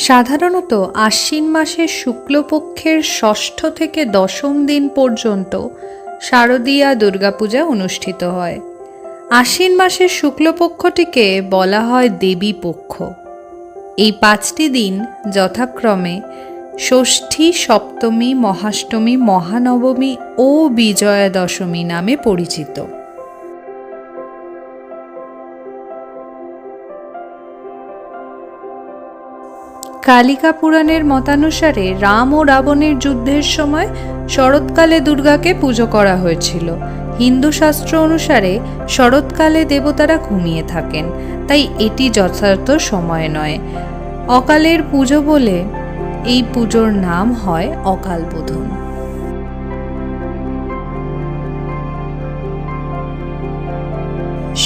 সাধারণত আশ্বিন মাসের শুক্লপক্ষের ষষ্ঠ থেকে দশম দিন পর্যন্ত শারদীয়া দুর্গাপূজা অনুষ্ঠিত হয়। আশ্বিন মাসের শুক্লপক্ষটিকে বলা হয় দেবী পক্ষ। এই 5টি দিন যথাক্রমে ষষ্ঠী, সপ্তমী, মহাষ্টমী, মহানবমী ও বিজয়া দশমী নামে পরিচিত। কালিকা পুরাণের মতানুসারে রাম ও রাবণের যুদ্ধের সময় শরৎকালে দুর্গাকে পুজো করা হয়েছিল। হিন্দু শাস্ত্র অনুসারে শরৎকালে দেবতারা ঘুমিয়ে থাকেন, তাই এটি যথার্থ সময় নয়। অকালের পুজো বলে এই পুজোর নাম হয় অকাল বোধন।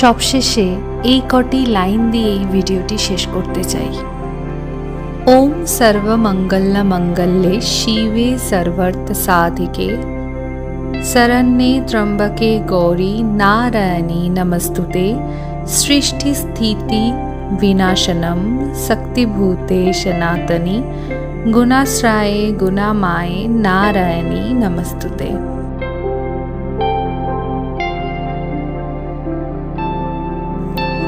সবশেষে এই কটি লাইন দিয়েই ভিডিওটি শেষ করতে চাই। ओम सर्वमंगल मंगल्ये शिवे सर्वार्थ साधिके शरण्ये त्र्यंबके गौरी नारायणी नमस्तुते सृष्टि स्थिति विनाशनम शक्तिभूते सनातनी गुणाश्राये गुणामाये नारायणी नमस्तुते।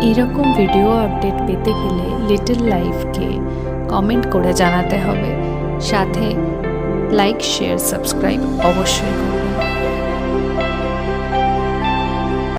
এরকম ভিডিও আপডেট পেতে গেলে লিটল লাইফকে কমেন্ট করে জানাতে হবে, সাথে লাইক, শেয়ার, সাবস্ক্রাইব অবশ্যই করুন।